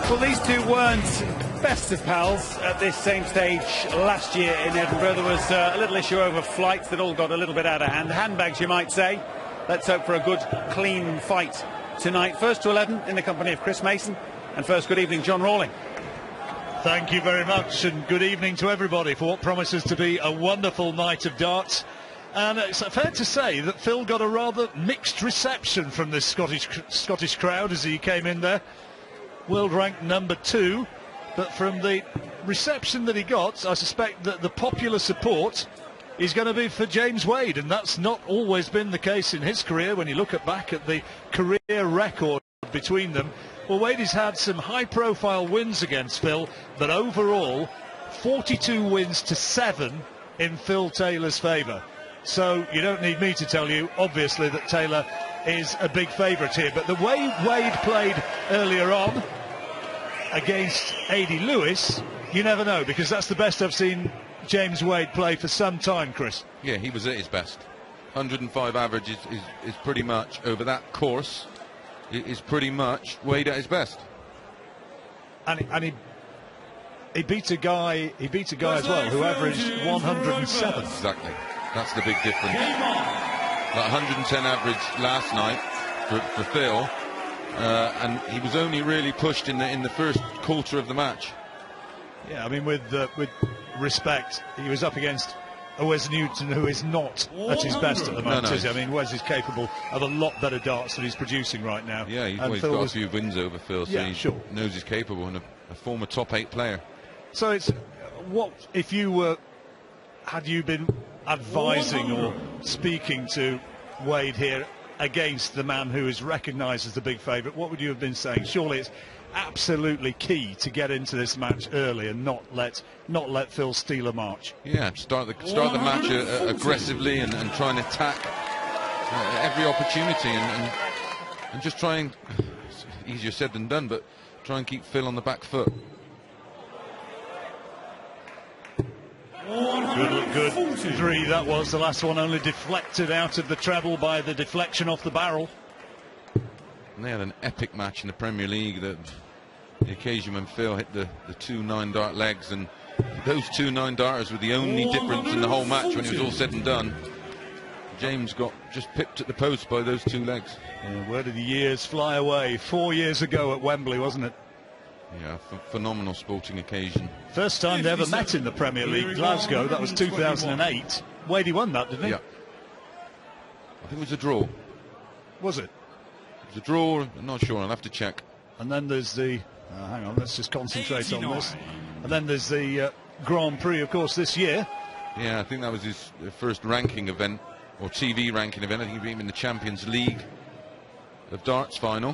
Well, these two weren't best of pals at this same stage last year in Edinburgh. There was a little issue over flights that all got a little bit out of hand. Handbags, you might say. Let's hope for a good, clean fight tonight. First to 11 in the company of Chris Mason. And first, good evening, John Rawling. Thank you very much, and good evening to everybody for what promises to be a wonderful night of darts. And it's fair to say that Phil got a rather mixed reception from this Scottish crowd as he came in there. World ranked number 2, but from the reception that he got, I suspect that the popular support is going to be for James Wade, and that's not always been the case in his career. When you look back at the career record between them, well, Wade has had some high-profile wins against Phil, but overall 42 wins to 7 in Phil Taylor's favour. So you don't need me to tell you, obviously, that Taylor is a big favourite here. But the way Wade played earlier on against A.D. Lewis, you never know, because that's the best I've seen James Wade play for some time, Chris. Yeah, he was at his best. 105 average is pretty much, over that course, is pretty much Wade at his best. And he beat a guy as well who averaged 107. Exactly. That's the big difference. That 110 average last night for Phil, and he was only really pushed in the first quarter of the match. Yeah, I mean, with respect, he was up against a Wes Newton who is not at his best at the moment, is he? I mean, Wes is capable of a lot better darts than he's producing right now. Yeah, he's got a few wins over Phil, so yeah, he knows he's capable, and a former top 8 player. So it's what if you had you been advising or speaking to Wade here against the man who is recognised as the big favourite, what would you have been saying? Surely it's absolutely key to get into this match early and not let Phil steal a march. Yeah, start the match aggressively and try and attack every opportunity and just try and, it's easier said than done, but try and keep Phil on the back foot. Good 3 that was. The last one only deflected out of the treble by the deflection off the barrel. And they had an epic match in the Premier League, the occasion when Phil hit the 2 9-dart legs, and those 2 9-darters were the only difference in the whole match when it was all said and done. James got just pipped at the post by those 2 legs. Yeah, where did the years fly away? 4 years ago at Wembley, wasn't it? Yeah, phenomenal sporting occasion. First time they ever met in the Premier League, Glasgow. That was 2008. Wadey won that, didn't he? Yeah. I think it was a draw. Was it? It was a draw. I'm not sure. I'll have to check. And then there's the... hang on, let's just concentrate on this. And then there's the Grand Prix, of course, this year. Yeah, I think that was his first ranking event, or TV ranking event. I think he beat him in the Champions League of darts final.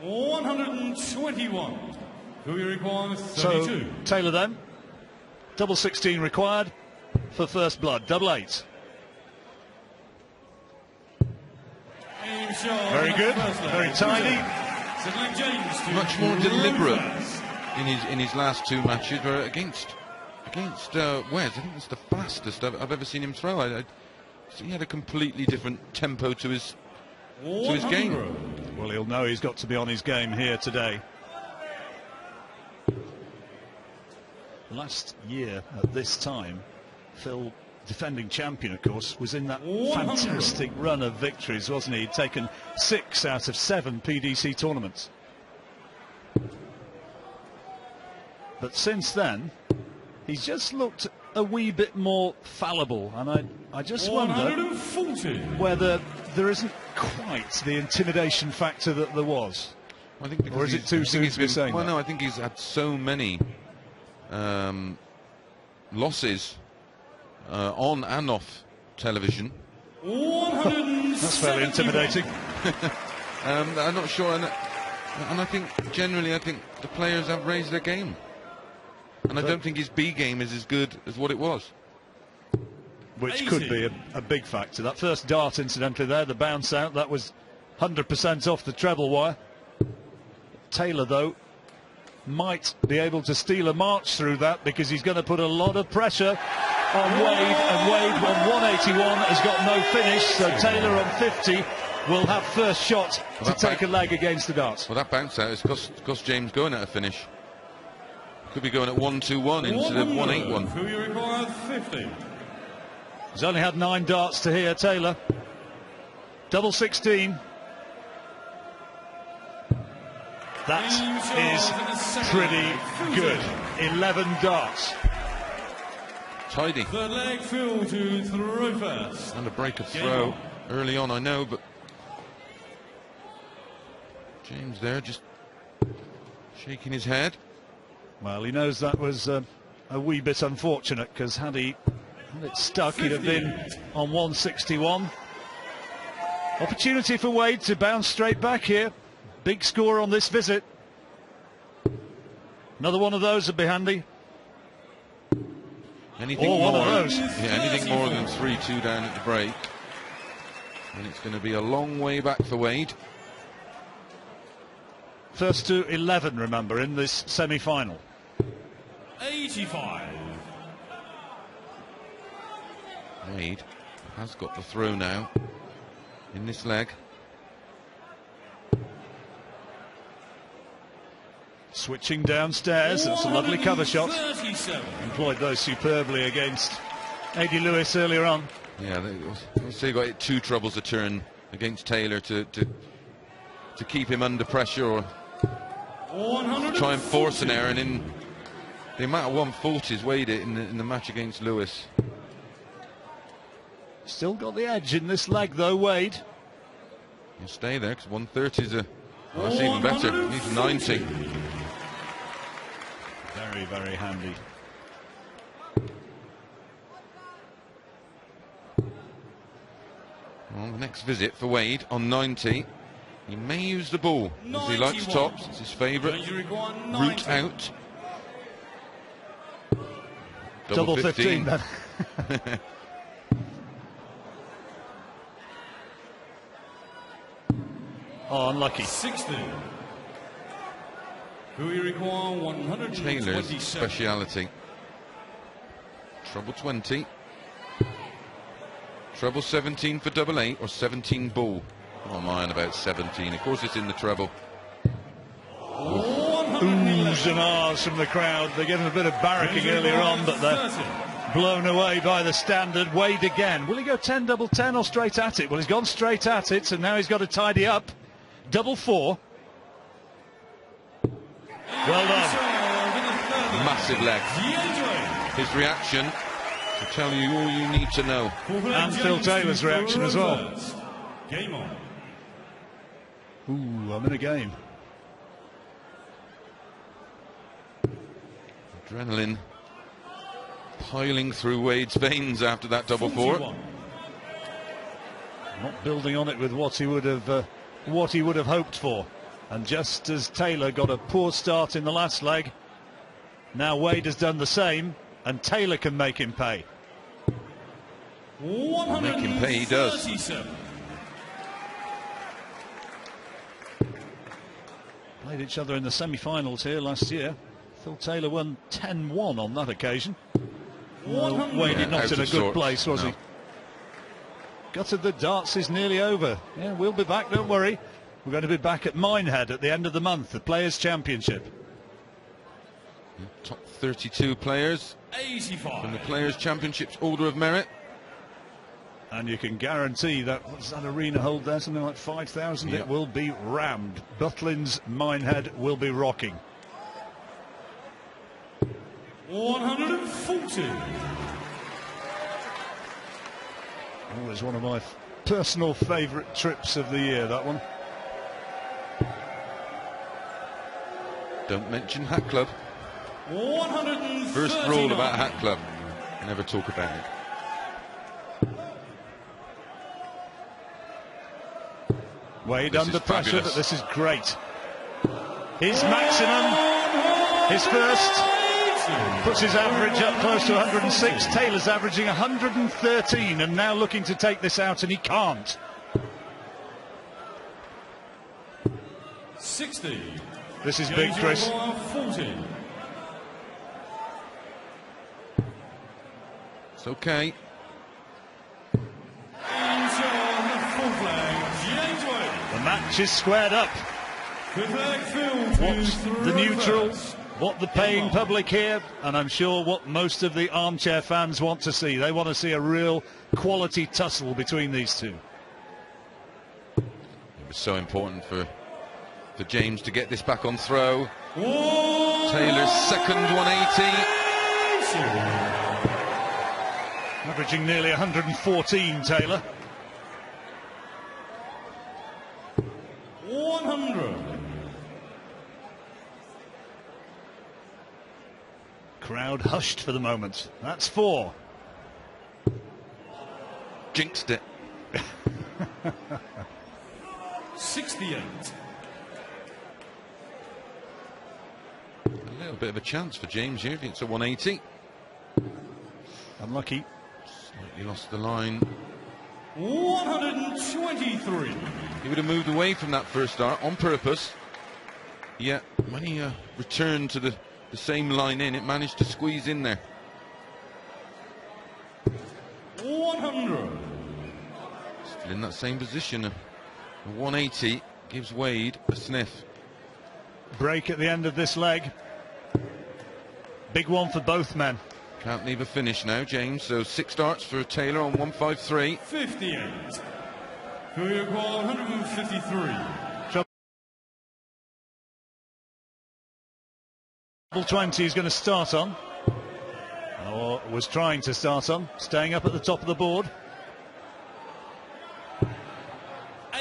121. Who you require? 32. So Taylor then, double 16 required for first blood, double 8. Very good, very tidy. Much more deliberate in his last 2 matches, where against Wes, I think it's the fastest I've ever seen him throw. He had a completely different tempo to his game. Well, he'll know he's got to be on his game here today. Last year at this time, Phil, defending champion of course, was in that fantastic run of victories, wasn't he? He'd taken 6 out of 7 PDC tournaments. But since then, he's just looked a wee bit more fallible, and I just wonder whether there isn't quite the intimidation factor that there was. I think, or is it too soon to be saying that? No, I think he's had so many losses on and off television. That's fairly intimidating. I'm not sure, and I think generally, the players have raised their game, and I don't think his B game is as good as what it was. Which could be a big factor. That first dart, incidentally, there, the bounce out, that was 100% off the treble wire. Taylor, though, might be able to steal a march through that, because he's going to put a lot of pressure on Wade, and Wade on 181 has got no finish, so Taylor on 50 will have first shot to take a leg against the darts. Well, that bounce out has cost James going at a finish. Could be going at 1-2-1 instead of 1-8-1. Who you require 50. He's only had 9 darts to here, Taylor. Double 16. That is pretty good. 11 darts. Tidy. The leg Phil to throw first. And a break of throw early on, I know, but James there just shaking his head. Well, he knows that was a wee bit unfortunate, because had it stuck, he'd have been on 161. Opportunity for Wade to bounce straight back here. Big score on this visit. Another one of those would be handy. Anything one more, of those. Yeah, anything more than 3-2 down at the break, and it's going to be a long way back for Wade. First to 11, remember, in this semi-final. 85. Wade has got the throw now in this leg. Switching downstairs, that's a lovely cover shot. 37. Employed those superbly against A.D. Lewis earlier on. Yeah, they got 2 troubles a turn against Taylor to keep him under pressure, or try and force an error. And in the amount of 140s Wade in the match against Lewis. Still got the edge in this leg though, Wade. He'll stay there, because 130s that's even better. He needs 90. Very, very handy. Well, the next visit for Wade on 90. He may use the ball, as he likes tops. It's his favourite route out. Double 15 then. Oh, unlucky. 60. Who you require 127. Taylor's speciality. Treble 20. Treble 17 for double 8, or 17 ball. Oh, am I on about 17? Of course it's in the treble. Oohs and ahs from the crowd. They're getting a bit of barracking earlier on, but they're blown away by the standard. Wade again. Will he go 10 double 10 or straight at it? Well, he's gone straight at it, so now he's got to tidy up. Double 4. Well done. Massive leg. His reaction to tell you all you need to know. And Phil Taylor's reaction as well. Game on. Ooh, I'm in a game. Adrenaline piling through Wade's veins after that double 4. Not building on it with what he would have hoped for. And just as Taylor got a poor start in the last leg, now Wade has done the same, and Taylor can make him pay. Make him pay, he does. Played each other in the semi-finals here last year. Phil Taylor won 10-1 on that occasion. Wade not in a good place, was he? Gutted the darts is nearly over. Yeah, we'll be back, don't worry. We're going to be back at Minehead at the end of the month, the Players' Championship. Top 32 players 85. from the Players' Championship's Order of Merit. And you can guarantee that, what's that arena hold there, something like 5,000, Yep. It will be rammed. Butlins Minehead will be rocking. 140. Always one of my personal favourite trips of the year, that one. Don't mention Hat Club. 139. First rule about Hat Club: never talk about it. Wade This under is pressure, fabulous. but this is great. His maximum, his first, puts his average up close to 106. Taylor's averaging 113 and now looking to take this out, and he can't. 60. This is big, Chris. 40. It's okay. Into the full flag, James match is squared up. What's the neutral, what the paying public here, and I'm sure what most of the armchair fans want to see. They want to see a real quality tussle between these two. It was so important for James to get this back on throw. Taylor's second 180. Averaging nearly 114, Taylor. 100. Crowd hushed for the moment. That's 4. Jinxed it. 68. A little bit of a chance for James here if it's a 180. Unlucky. Slightly lost the line. 123. He would have moved away from that first dart on purpose. Yet when he returned to the same line in, it managed to squeeze in there. 100. Still in that same position. A 180 gives Wade a sniff. Break at the end of this leg. Big one for both men. Can't leave a finish now, James. So 6 darts for Taylor on 153. 58. Who you call 153. Double 20 is going to start on, or was trying to start on, staying up at the top of the board.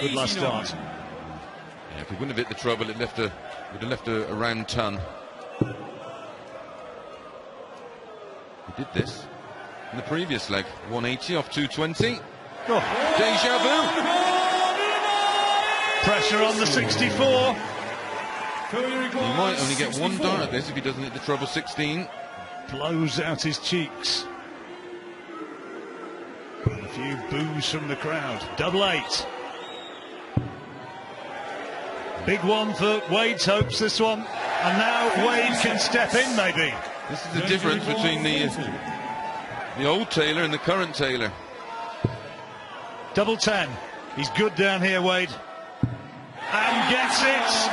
Good last start. Yeah, if he wouldn't have hit the treble, it would have left a round ton. He did this in the previous leg. 180 off 220. Oh. Deja vu. Pressure on the 64. He might only get 1 dart at this if he doesn't hit the treble 16. Blows out his cheeks. And a few boos from the crowd. Double 8. Big one for Wade's hopes, this one. And now Wade can step in, maybe. This is the difference between the old Taylor and the current Taylor. Double 10. He's good down here, Wade. And gets it.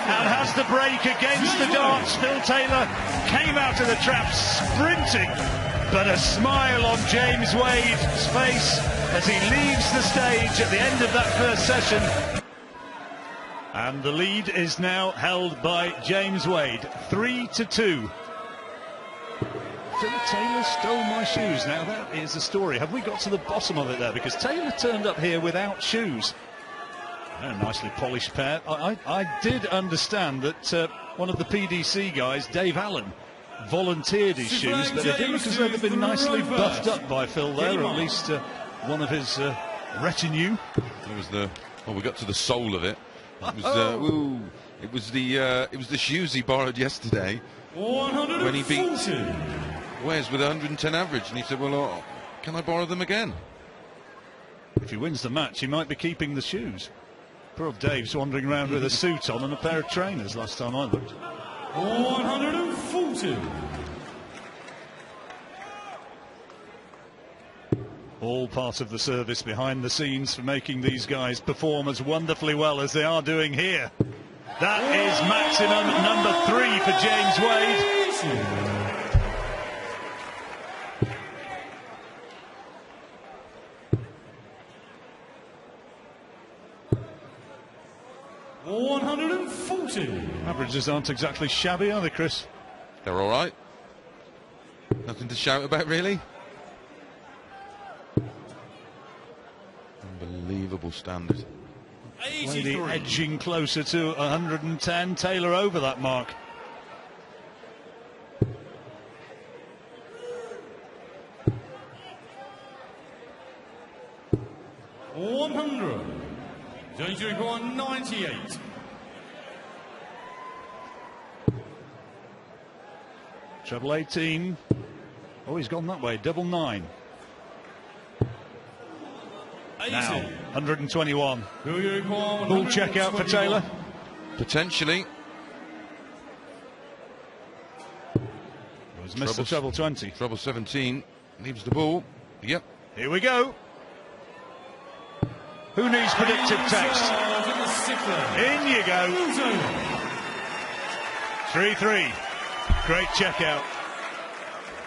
And has the break against the darts. Phil Taylor came out of the trap sprinting. But a smile on James Wade's face as he leaves the stage at the end of that first session. And the lead is now held by James Wade, 3-2. Phil Taylor stole my shoes. Now that is the story. Have we got to the bottom of it there? Because Taylor turned up here without shoes. A nicely polished pair. I did understand that one of the PDC guys, Dave Allen, volunteered his shoes, but it did look as though they'd been nicely buffed up by Phil there, or at least one of his retinue. It was we got to the soul of it. It was the shoes he borrowed yesterday when he beat Wes with 110 average, and he said, well, can I borrow them again? If he wins the match, he might be keeping the shoes. Poor old Dave's wandering around with a suit on and a pair of trainers last time I looked. 140. All part of the service behind the scenes for making these guys perform as wonderfully well as they are doing here. That is maximum number 3 for James Wade. 140. Averages aren't exactly shabby, are they, Chris? They're all right. Nothing to shout about, really. Unbelievable standard. Lady edging closer to 110. Taylor over that mark. James Wade 98. Treble 18. Oh, he's gone that way. Double 9. Now, 121. Full check out for Taylor. Potentially. He's missed the treble 20. Treble 17. Leaves the ball. Yep. Here we go. Who needs predictive text? sixth leg. In you go. 3-3. Great checkout.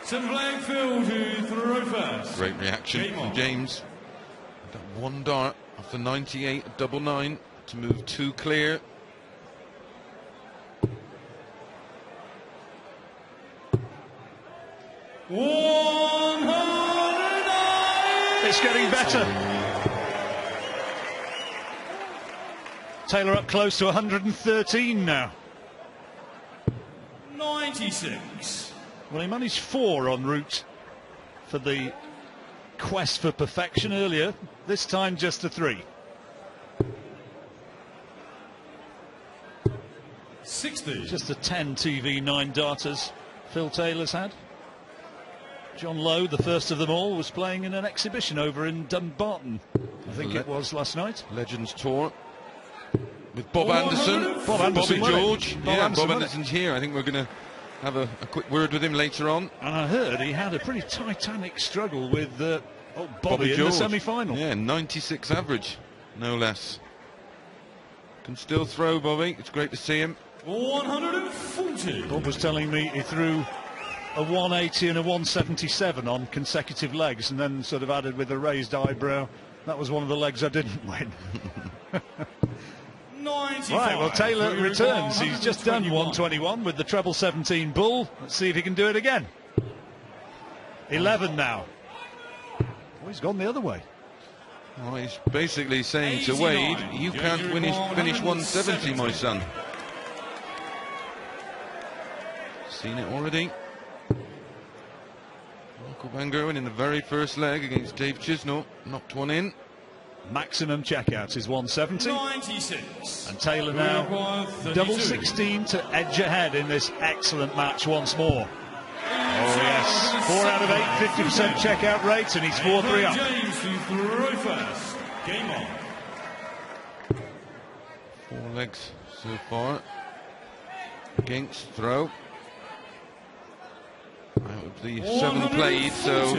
Seventh leg, Phil to throw first. Great reaction from James. Got one dart off the 98 at double 9 to move 2 clear. It's getting better. Taylor up close to 113 now. 96. Well, he managed 4 en route for the quest for perfection earlier. This time just a 3. 60. Just a 10 TV 9 darters Phil Taylor's had. John Lowe, the first of them all, was playing in an exhibition over in Dumbarton, I think it was last night. Legends Tour with Bob Anderson, Bobby George. Bob Anderson's here. I think we're going to have a quick word with him later on. And I heard he had a pretty titanic struggle with Bobby in the semi-final. Yeah, 96 average, no less. Can still throw, Bobby. It's great to see him. 140. Bob was telling me he threw a 180 and a 177 on consecutive legs, and then sort of added with a raised eyebrow, that was one of the legs I didn't win. 95. Right, well, Taylor returns. He's just done 121 with the treble 17 bull. Let's see if he can do it again. 11 now. Oh, he's gone the other way. Well, he's basically saying to Wade, you can't finish 170, my son. Seen it already. Michael Van Gerwen in the very first leg against Dave Chisnall, knocked one in. Maximum checkout is 170. 96. And Taylor now double 16 to edge ahead in this excellent match once more. Oh yes, 4 out of 8, 50% checkout rates, and he's 4-3 up. James to throw first. Game on. 4 legs so far. Against throw. Out of the 7 played, so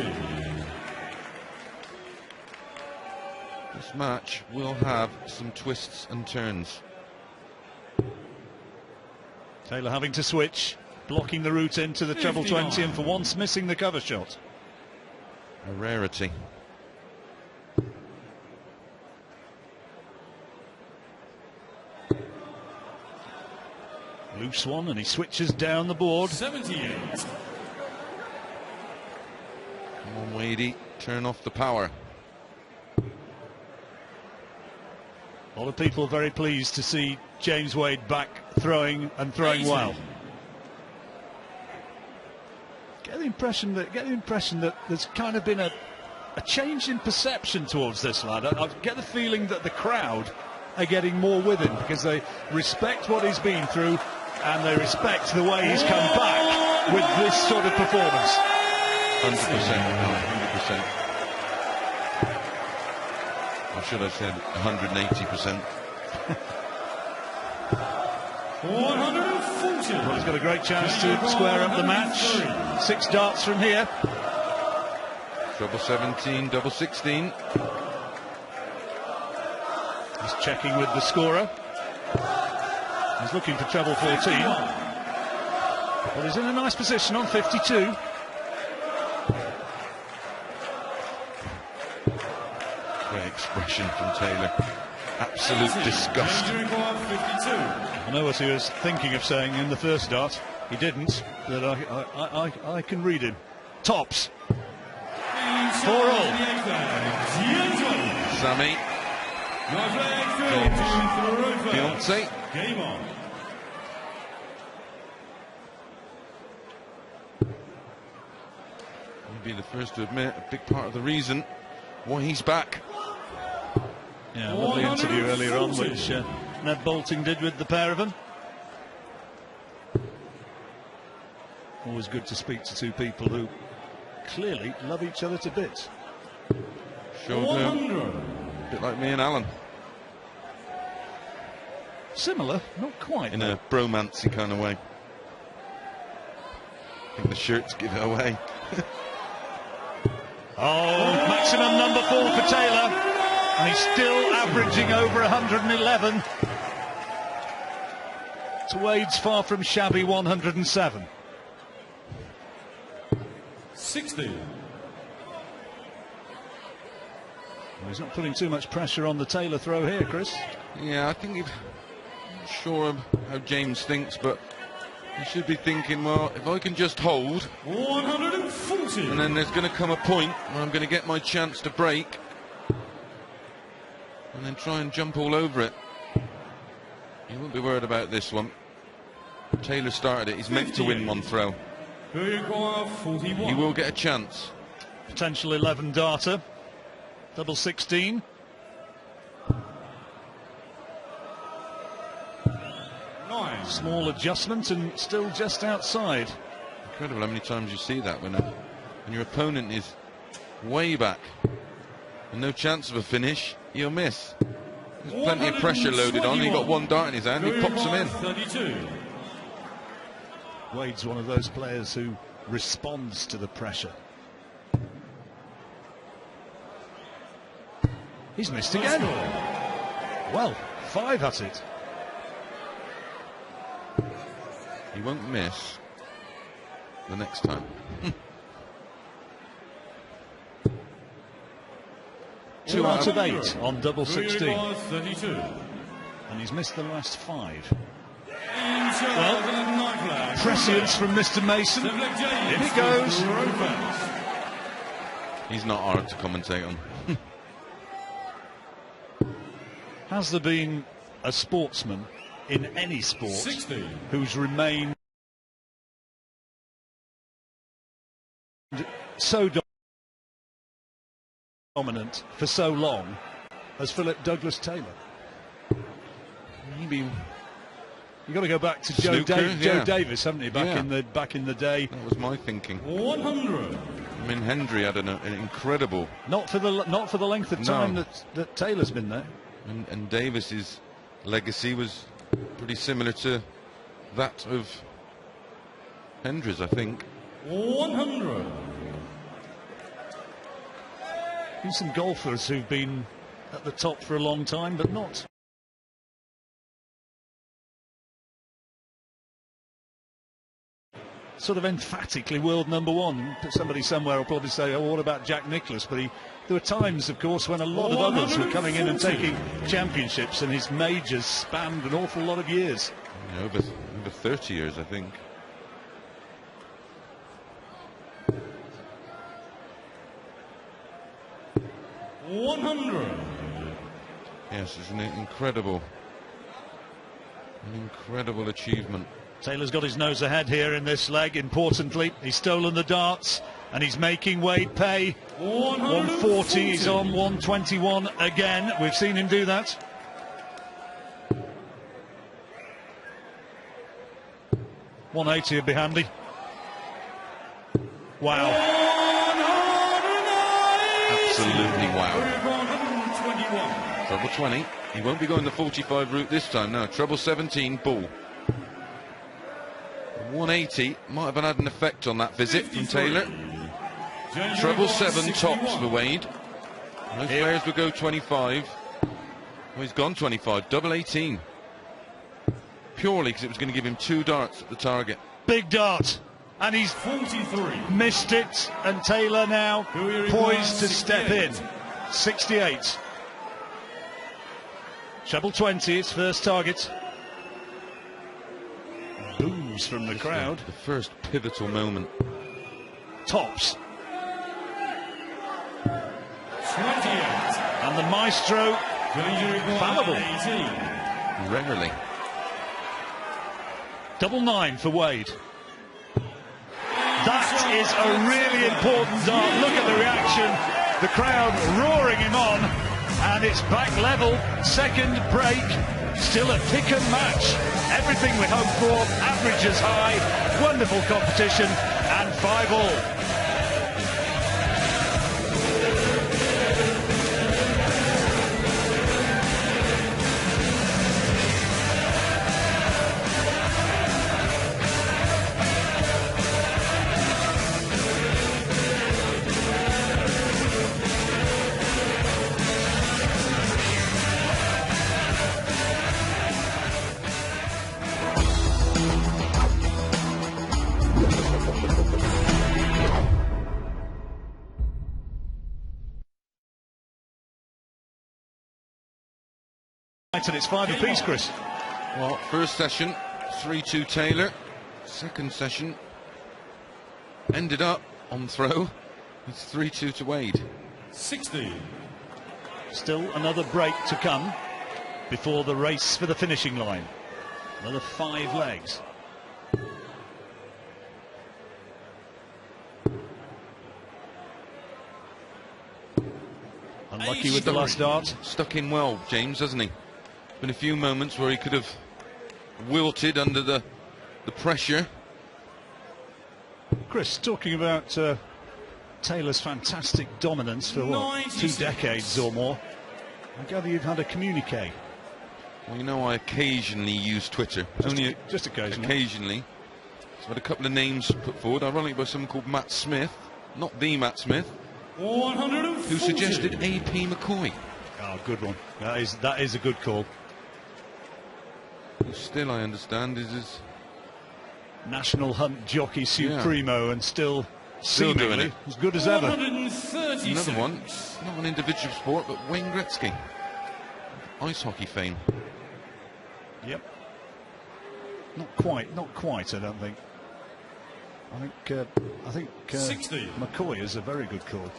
this match will have some twists and turns. Taylor having to switch, blocking the route into the treble 20, and for once missing the cover shot. A rarity. Loose one, and he switches down the board. 78. Come on, Wadey, turn off the power. A lot of people very pleased to see James Wade back throwing and throwing well. Get the impression that there's kind of been a change in perception towards this lad. I get the feeling that the crowd are getting more with him because they respect what he's been through and they respect the way he's come back with this sort of performance. 100%. 100%. Or should I say 180%? 140. Well, he's got a great chance to square up the match. 6 darts from here. Treble 17, double 16. He's checking with the scorer. He's looking for treble 14. But he's in a nice position on 52. Great expression from Taylor. Absolute disgust. I know what he was thinking of saying in the first dart. He didn't, but I can read him. Tops. 4-all. Sammy. Fiance. Game on. He'll be the first to admit a big part of the reason why he's back. Yeah, lovely interview earlier on, which Ned Bolting did with the pair of them. Always good to speak to two people who clearly love each other to bits. Showed a bit like me and Alan. Similar, not quite. In a bromancy kind of way. I think the shirts give it away. Oh, maximum number 4 for Taylor. And he's still averaging over 111. To Wade's far from shabby 107. 60. Well, he's not putting too much pressure on the Taylor throw here, Chris. Yeah, I think I'm not sure how James thinks, but he should be thinking, well, if I can just hold, 140. and then there's going to come a point where I'm going to get my chance to break, and then try and jump all over it. You won't be worried about this one. Taylor started it. He's meant to win one throw. Who you require? 41. He will get a chance. Potential 11 darter. Double 16. Small adjustment and still just outside. Incredible how many times you see that when your opponent is way back and no chance of a finish, you'll miss. There's plenty of pressure loaded on. He got one dart in his hand, he pops them in. 32. Wade's one of those players who responds to the pressure. He's missed again. Well, 5 at it. He won't miss the next time. 2 out of 8 on double 16. 32. And he's missed the last 5. Well, prescience from Mr. Mason. In he goes. He's not hard to commentate on. Has there been a sportsman in any sport 60. who's remained so dominant for so long as Philip Douglas Taylor? Maybe You've got to go back to Joe Davis, haven't you? Back in the day. That was my thinking. 100. I mean, Hendry had an incredible. Not for the length of time that Taylor's been there. And Davis's legacy was pretty similar to that of Hendry's, I think. 100. Been some golfers who've been at the top for a long time, but not sort of emphatically world number one. Somebody somewhere will probably say, oh, what about Jack Nicklaus? But there were times, of course, when a lot of others were coming in and taking championships, and his majors spanned an awful lot of years. Yeah, over 30 years, I think. Yes, it's an incredible achievement. Taylor's got his nose ahead here in this leg. Importantly, he's stolen the darts and he's making Wade pay. 140, he's on 121 again. We've seen him do that. $180 would be handy. Wow. Absolutely wow. Treble 20. He won't be going the 45 route this time, no. Treble 17, bull. 180 might have had an effect on that visit from Taylor. Treble 7 tops for Wade. Most players would go 25. Well, he's gone 25. Double 18. Purely because it was going to give him 2 darts at the target. Big dart. And he's 43. Missed it. And Taylor now poised to step in. 68. Treble 20, its first target. Boos from the crowd. The first pivotal moment. Tops. 28. And the maestro, fallible. Rarely. Double 9 for Wade. That is a really important dart. Look at the reaction. The crowd roaring him on. And it's back level. Second break. Still a pick and match. Everything we hope for. Averages high. Wonderful competition. And 5-all. And it's 5 apiece, Chris. Well, first session, 3-2 Taylor. Second session ended up on throw. It's 3-2 to Wade. 60. Still another break to come before the race for the finishing line. Another 5 legs. Unlucky with the last dart. Stuck in well, James, hasn't he? Been a few moments where he could have wilted under the pressure. Chris, talking about Taylor's fantastic dominance for what, 2 decades or more. I gather you've had a communique. Well, you know, I occasionally use Twitter. Just occasionally. Occasionally. So I've had a couple of names put forward, ironically by someone called Matt Smith, not the Matt Smith, 140. who suggested A.P. McCoy. Oh, good one. That is a good call. Who still, I understand, is his National Hunt Jockey Supremo, and still doing seemingly it. as good as ever. 136. Another one, not an individual sport, but Wayne Gretzky, ice hockey fame. Yep. Not quite. I don't think. I think 60. McCoy is a very good call.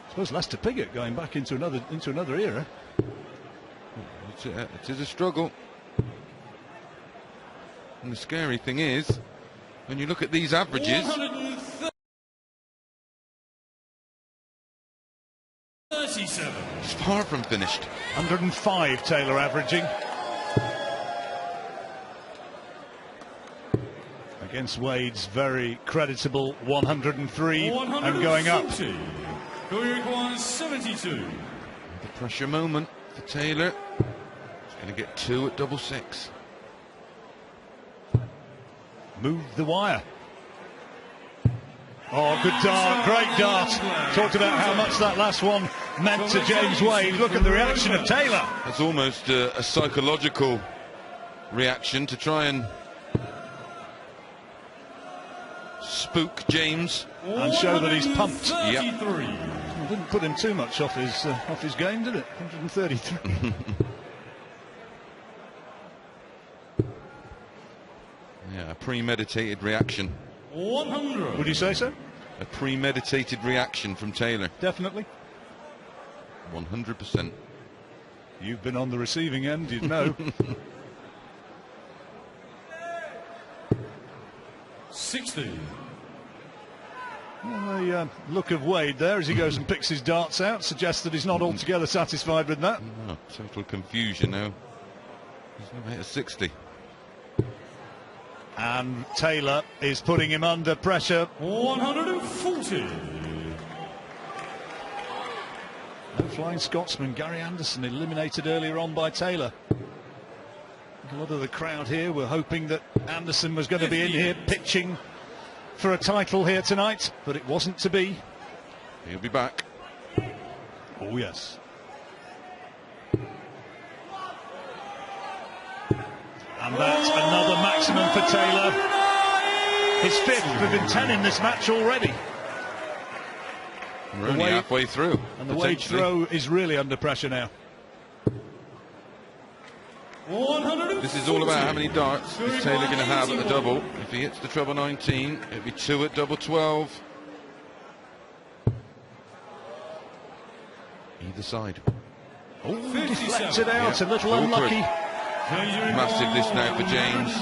I suppose Lester Piggott going back into another era. It is a struggle. And the scary thing is, when you look at these averages, 137. it's far from finished. 105 Taylor averaging. Against Wade's very creditable 103 and going up. Who requires 72. The pressure moment for Taylor. He's going to get 2 at 666. Move the wire. Oh, good dart, great dart. Talked about how much that last one meant to James Wade. Look at the reaction of Taylor. That's almost a psychological reaction to try and spook James and show that he's pumped. Yep. Well, didn't put him too much off his game, did it? 133. Yeah, a premeditated reaction. 100. Would you say so? A premeditated reaction from Taylor. Definitely. 100%. You've been on the receiving end, you'd know. 60. Well, the look of Wade there as he goes and picks his darts out suggests that he's not altogether satisfied with that. No, total confusion now. He's never hit a 60. And Taylor is putting him under pressure. 140. No Flying Scotsman, Gary Anderson, eliminated earlier on by Taylor. A lot of the crowd here were hoping that Anderson was going to be in here pitching for a title here tonight, but it wasn't to be. He'll be back. Oh yes. And that's another maximum for Taylor. His 5th within 10 in this match already. We're only halfway through. And the Wade throw is really under pressure now. This is all about how many darts is Taylor going to have at the double. If he hits the treble 19, it'll be 2 at double 12. Either side. Oh, deflected out, Yeah. a little unlucky. Massive this now for James.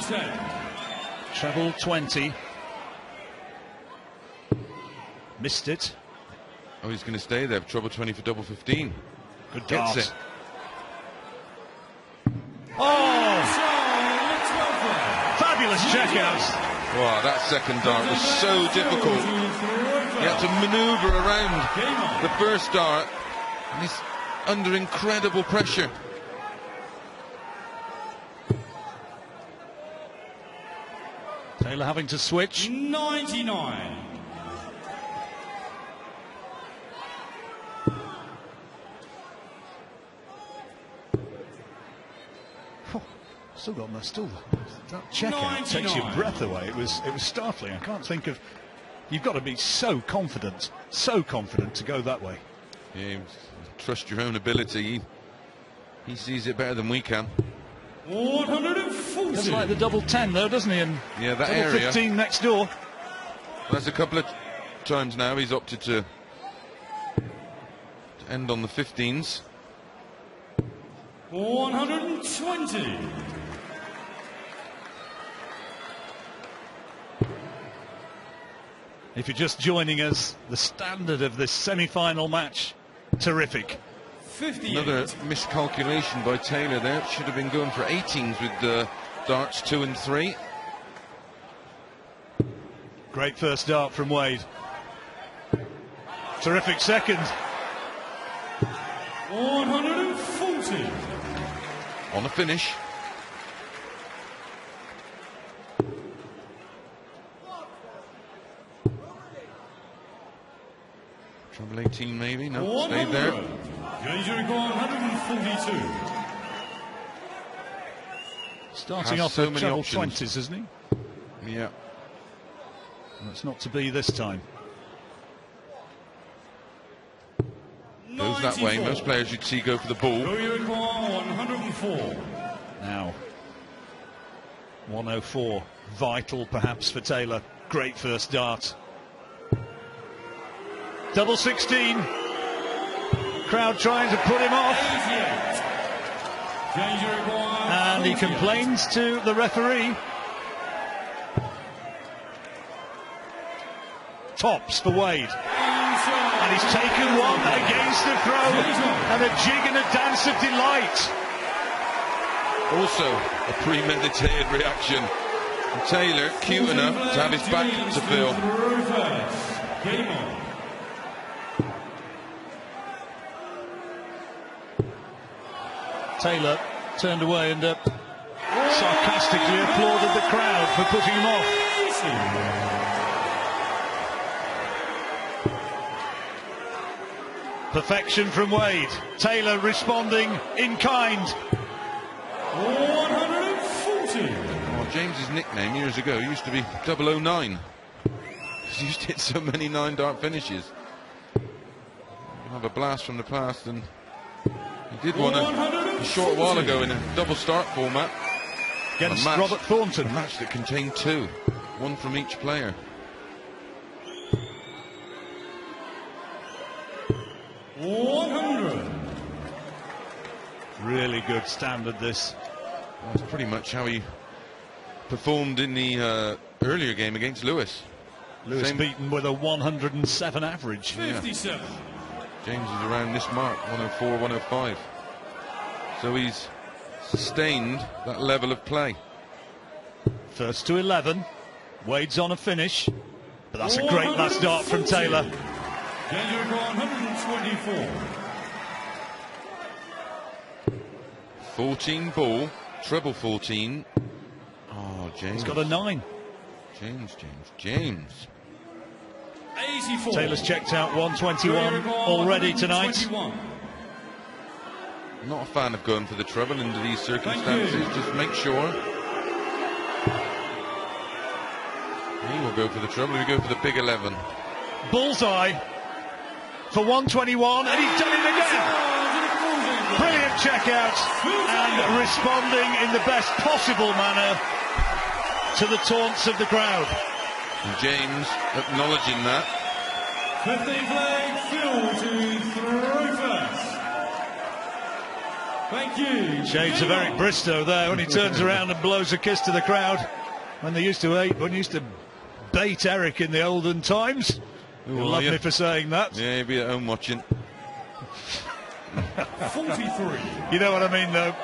Treble 20. Missed it. Oh, he's going to stay there. Treble 20 for double 15. Good Gets dart. it. Oh! Fabulous checkout. Wow, that second dart was so difficult. He had to manoeuvre around the first dart. And he's under incredible pressure. Taylor having to switch. 99. that checkout takes your breath away. It was startling. I can't think of. You've got to be so confident to go that way. Yeah, trust your own ability. He sees it better than we can. 140. Does like the double 10 though, doesn't he? And yeah, that double area. 15 next door. There's a couple of times now he's opted to end on the 15s. 120. If you're just joining us, the standard of this semi-final match, terrific. 58. Another miscalculation by Taylor there. Should have been going for 18s with darts 2 and 3. Great first dart from Wade. Terrific second. 140. On a finish. Treble 18 maybe. No, stayed there. Danger record 142. Starting Has off so with many treble options. 20s, isn't he? Yeah. That's not to be this time. Goes that way. Most players you'd see go for the ball. Danger record 104. Now 104, vital perhaps for Taylor. Great first dart. Double 16. Crowd trying to put him off, 88. Danger record. and he complains to the referee. Tops for Wade, and he's taken one against the throw, and a jig and a dance of delight. Also a premeditated reaction. And Taylor cute enough to have his back to Phil. Game on. Taylor turned away and sarcastically applauded the crowd for putting him off. Perfection from Wade. Taylor responding in kind. 140. Well, James's nickname years ago used to be 009. He used to hit so many 9-dart finishes. Have a blast from the past, and he did one a short while ago in a double start format Against A match- Robert Thornton. a match that contained 2, one from each player. Really good standard, this. That's pretty much how he performed in the earlier game against Lewis. Lewis Same- beaten with a 107 average. 57. James is around this mark, 104, 105. So he's sustained that level of play. First to 11. Wade's on a finish. But that's a great last dart from Taylor. Danger record 124. 14 ball, treble 14. Oh, James. He's got a 9. James. 84. Taylor's checked out 121 already tonight. 121. Not a fan of going for the treble under these circumstances. Just make sure. He will go for the treble. He'll go for the big 11. Bullseye for 121, and he's done it again. Brilliant checkout, and responding in the best possible manner to the taunts of the crowd. And James acknowledging that. 15 flag, Phil to throw first. Thank you. Shades of Eric Bristow there when he turns around and blows a kiss to the crowd. When they used to bait Eric in the olden times. You'll love me for saying that. Yeah, he'll be at home watching. 43. You know what I mean, though.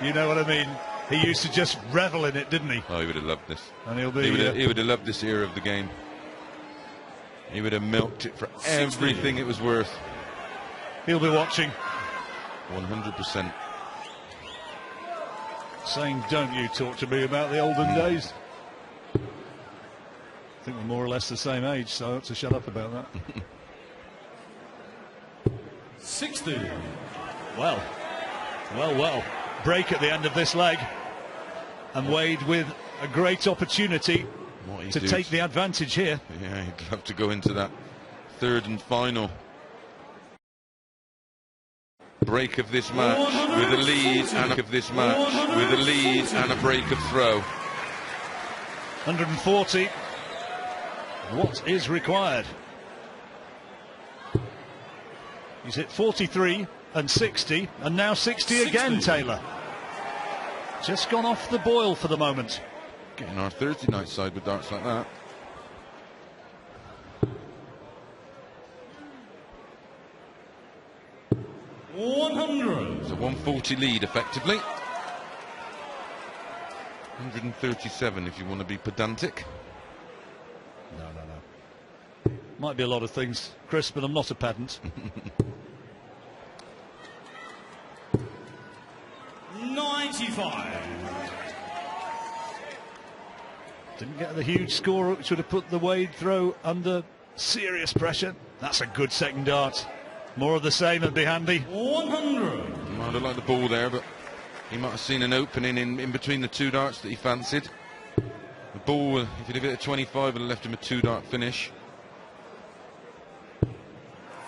You know what I mean. He used to just revel in it, didn't he? Oh, he would have loved this. And he'll be. He would have loved this era of the game. He would have milked it for everything it was worth. He'll be watching. 100%. Saying, don't you talk to me about the olden days. I think we're more or less the same age, so I ought to shut up about that. 60. Well. Break at the end of this leg. And Wade with a great opportunity to take the advantage here. Yeah, he'd love to go into that third and final break of this match with a lead and a break of throw. 140. What is required? He's hit 43 and 60 and now 60 again, Taylor. Just gone off the boil for the moment. Getting our Thursday night side with darts like that. It's a 140 lead effectively. 137 if you want to be pedantic. No. Might be a lot of things, Chris, but I'm not a pedant. 95. Didn't get the huge score, which would have put the Wade throw under serious pressure. That's a good second dart. More of the same would be handy. 100. Might have liked the ball there, but he might have seen an opening in between the two darts that he fancied. The ball, if he'd have hit a 25, would have left him a 2-dart finish.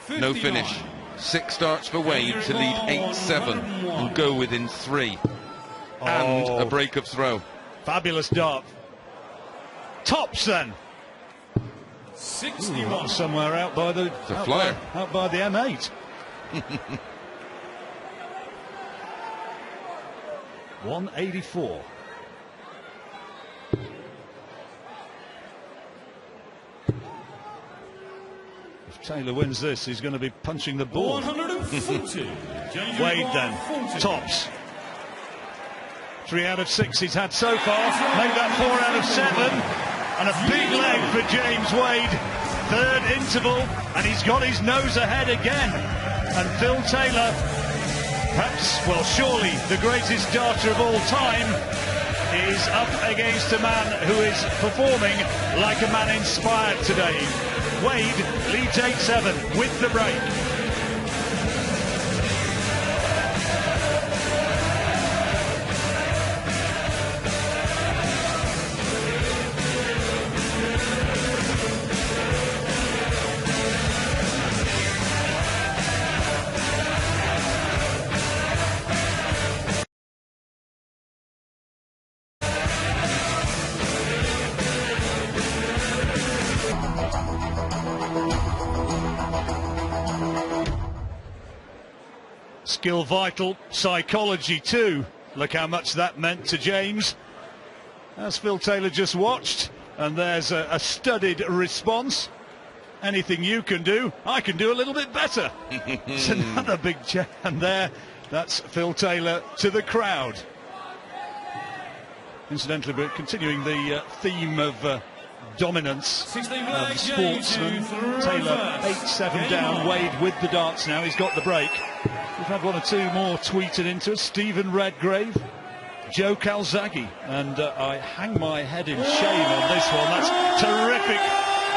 59. No finish. 6 darts for Wade to lead 8-7 and go within 3. And a break of throw. Fabulous dart. Tops then. 61. Somewhere out by the flyer. Out by the M8. 184. If Taylor wins this, he's going to be punching the ball. 140. Wade then, tops. 3 out of 6 he's had so far. Make that 4 out of 7. And a big leg for James Wade. Third interval, and he's got his nose ahead again. And Phil Taylor, perhaps, well, surely the greatest darter of all time, is up against a man who is performing like a man inspired today. Wade leads 8-7 with the break. Skill vital, psychology too. Look how much that meant to James. As Phil Taylor just watched, and there's a studied response. Anything you can do, I can do a little bit better. It's another big jam there. That's Phil Taylor to the crowd. Incidentally, we're continuing the theme of dominance of sportsman. Taylor 8-7 down. Wade with the darts now. He's got the break. We've had 1 or 2 more tweeted into us. Stephen Redgrave, Joe Calzaghe, and I hang my head in shame on this one. That's terrific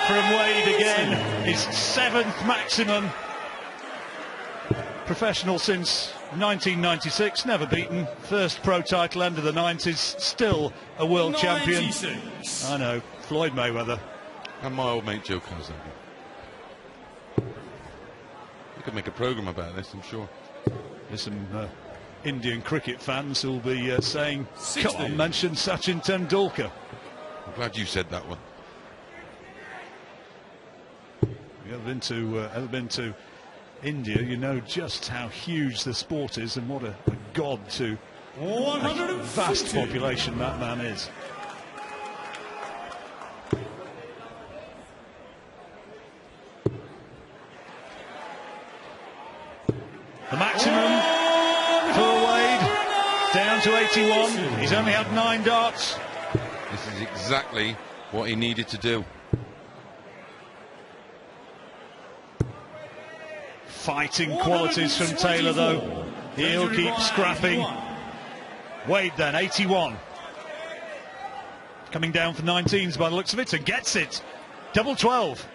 from Wade again. His 7th maximum. Professional since 1996, never beaten. First pro title end of the 90s, still a world champion. I know, Floyd Mayweather. And my old mate Joe Calzaghe. We could make a programme about this, I'm sure. There's some Indian cricket fans who'll be saying, come on, mention Sachin Tendulkar. I'm glad you said that one. If you've ever been to India, you know just how huge the sport is and what a god to a vast population that man is. The maximum for Wade, down to 81. He's only had 9 darts. This is exactly what he needed to do. Fighting qualities from Taylor, though. He'll keep scrapping. Wade then, 81. Coming down for 19s by the looks of it, and gets it. Double 12.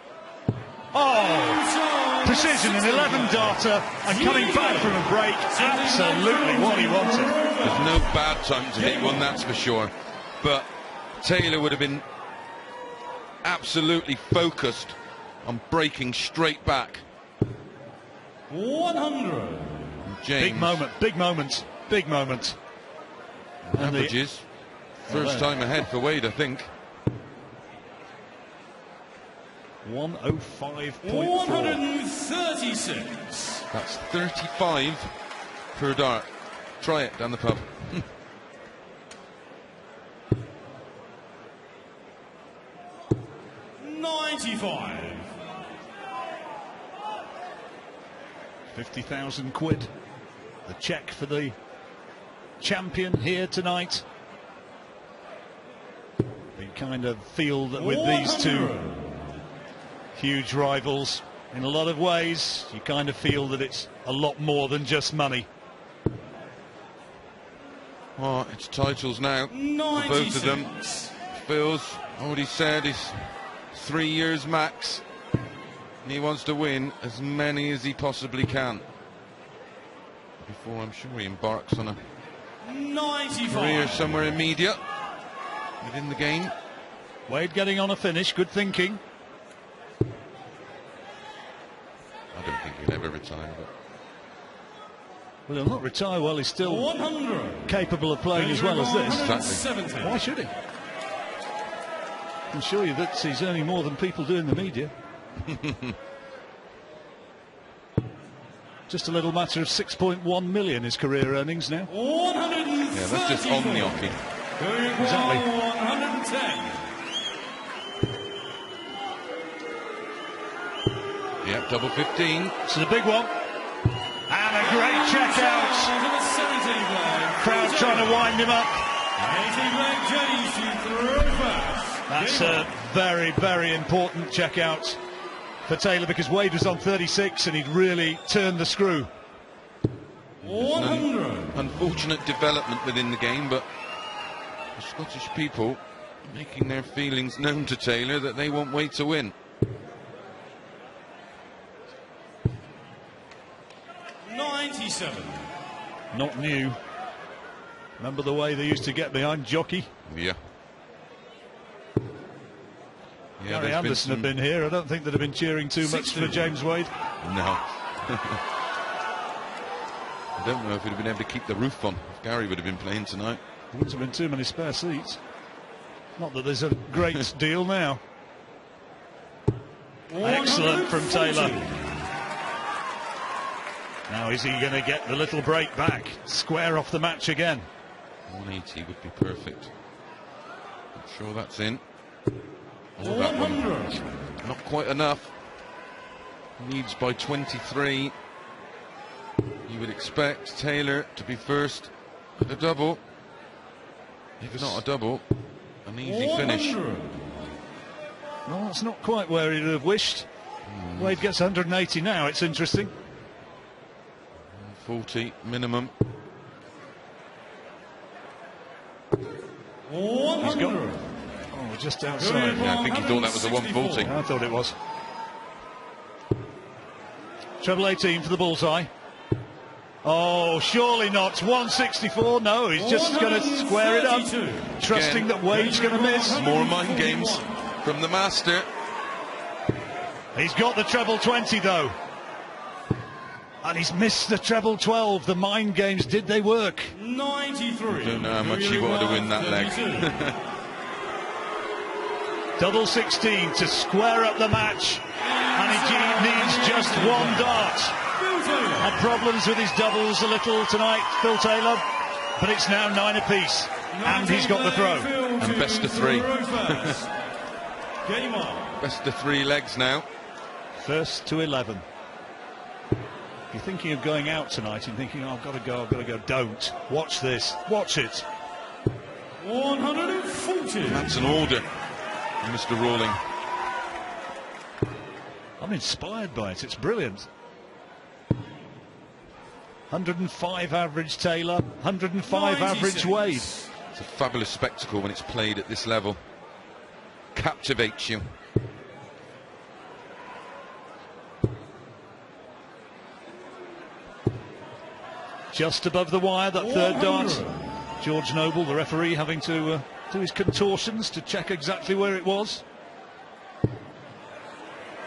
Oh, precision, an 11 darter, and coming back from a break, absolutely what he wanted. There's no bad time to hit one, that's for sure. But Taylor would have been absolutely focused on breaking straight back. 100. James, Big moment, big moment, big moment. And averages. First time ahead for Wade, I think. 105.4. 136. That's 35 per dart. Try it down the pub. 95. 50,000 quid. The cheque for the champion here tonight. You kind of feel that with these two huge rivals, in a lot of ways, you kind of feel that it's a lot more than just money. Oh, it's titles now for both of them. Phil's already said he's 3 years max, and he wants to win as many as he possibly can before, I'm sure, he embarks on a 95. career somewhere in media within the game. Wade getting on a finish, good thinking. I don't think he'll ever retire, but Well, he'll not retire while he's still 100. capable of playing as well as this. Exactly. 170. Why should he? I can assure you that he's earning more than people do in the media. Just a little matter of 6.1 million his career earnings now. 130. yeah, that's just on the offie. Exactly. 110. Yeah, double 15. This is a big one. And a great check out. Crowd trying to wind him up. That's a very, very important check out for Taylor, because Wade was on 36 and he'd really turned the screw. 100. Unfortunate development within the game, but the Scottish people making their feelings known to Taylor that they want Wade to win. 97. Not new. Remember the way they used to get behind jockey? Yeah. Gary there's Anderson some- had been here. I don't think they'd have been cheering too much for James Wade. No. I don't know if he'd have been able to keep the roof on if Gary would have been playing tonight. There wouldn't have been too many spare seats. Not that there's a great deal now. Excellent from Taylor. Now is he going to get the little break back? Square off the match again. 180 would be perfect. I'm sure that's in. Oh, that one. 100. Not quite enough. Needs by 23. You would expect Taylor to be first with a double. If not a double, an easy finish. 100. No, that's not quite where he'd have wished. Wade gets 180 now. It's interesting. 40 minimum. 100. Oh, just outside. Yeah, I think he thought that was a 140. I thought it was. Treble 18 for the bullseye. Oh, surely not. 164. No, he's just going to square it up, 132. trusting Again. that Wade's going to miss. More mind games from the master. He's got the treble 20 though, and he's missed the treble 12. The mind games, did they work? 93. Don't know how much he wanted to win that leg. Double 16 to square up the match, and he needs just one dart. Had problems with his doubles a little tonight, Phil Taylor, but it's now 9 apiece, and he's got the throw. And best of 3. Game on. Best of 3 legs now. First to 11. If you're thinking of going out tonight and thinking, oh, I've got to go, don't. Watch this. Watch it. 140. That's an order, Mr. Rawling. I'm inspired by it. It's brilliant. 105 average Taylor, 105 average 96. Wade. It's a fabulous spectacle when it's played at this level. Captivates you. just above the wire, that third dart. George Noble, the referee, having to do his contortions to check exactly where it was.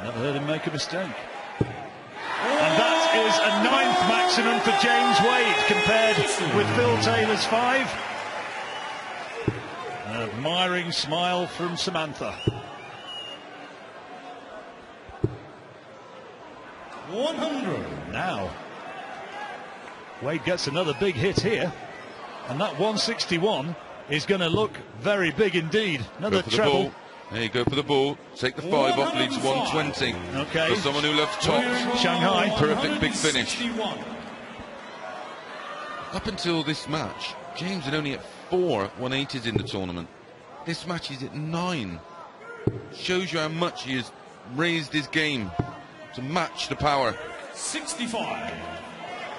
Never heard him make a mistake. And that is a 9th maximum for James Wade, compared with Phil Taylor's 5. An admiring smile from Samantha. 100. Now, Wade gets another big hit here, and that 161 is going to look very big indeed. Another treble. Ball. There you go for the ball. Take the 5 off, leads 120. Okay. For someone who loves tops. Shanghai. Perfect big finish. Up until this match, James had only at 4 180s in the tournament. This match is at 9. Shows you how much he has raised his game to match the power. 65.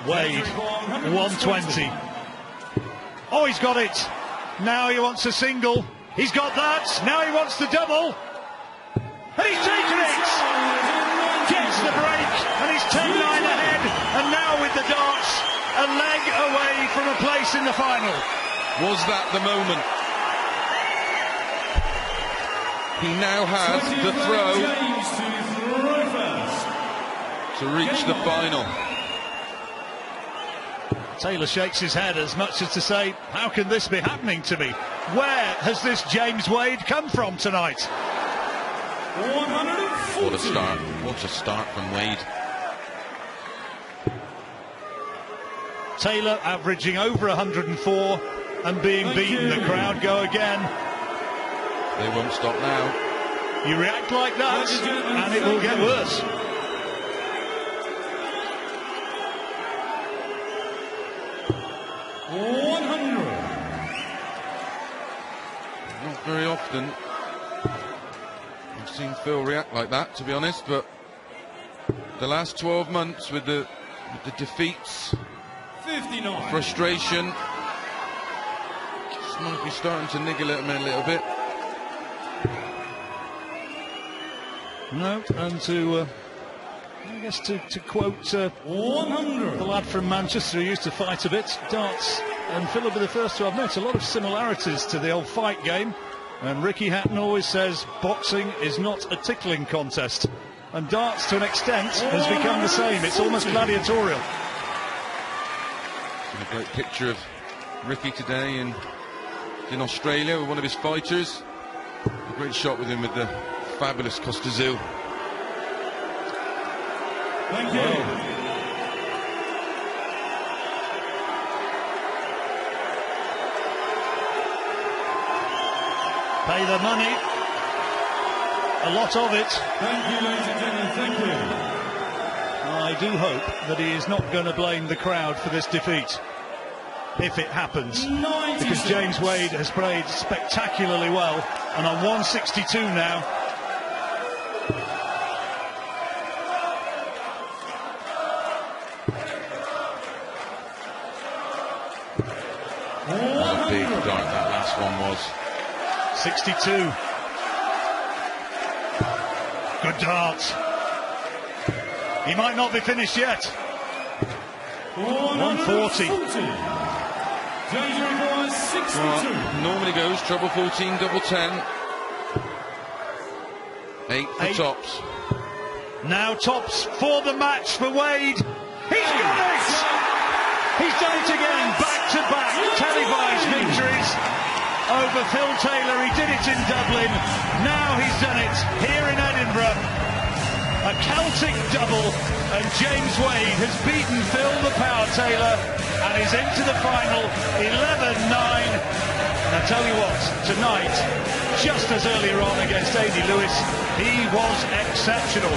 Wade, 120. Oh, he's got it. Now he wants a single. He's got that. Now he wants the double. And he's taken it. Gets the break. And he's 10-9 ahead. And now with the darts, a leg away from a place in the final. Was that the moment? He now has the throw to reach the final. Taylor shakes his head as much as to say, how can this be happening to me? Where has this James Wade come from tonight? 140. What a start. What a start from Wade. Taylor averaging over 104 and being beaten. The crowd go again. They won't stop now. You react like that and it will get worse. Not very often I've seen Phil react like that, to be honest, but the last 12 months with the defeats, 59. frustration, just might be starting to niggle at him a little bit. No, and to quote 100. the lad from Manchester who used to fight a bit, darts and Phil will be the first to admit a lot of similarities to the old fight game. And Ricky Hatton always says boxing is not a tickling contest, and darts to an extent has become the same. It's almost gladiatorial. Seen a great picture of Ricky today in Australia with one of his fighters. A great shot with him with the fabulous Costa Zoo. Thank you. Pay the money, a lot of it. Thank you, ladies and gentlemen. Thank you. I do hope that he is not going to blame the crowd for this defeat, if it happens, because James Wade has played spectacularly well, and on 162 now. What a big dart that last one was. 62. Good dart. He might not be finished yet. 140. Danger requires 62. Well, normally goes treble 14, double 10. 8 for 8. tops. Now tops for the match for Wade. He's got it! He's done it again, back-to-back televised victories over Phil Taylor. He did it in Dublin. Now he's done it here in Edinburgh. A Celtic double, and James Wade has beaten Phil the Power Taylor and is into the final 11-9. And I tell you what, tonight, just as earlier on against Adi Lewis, he was exceptional.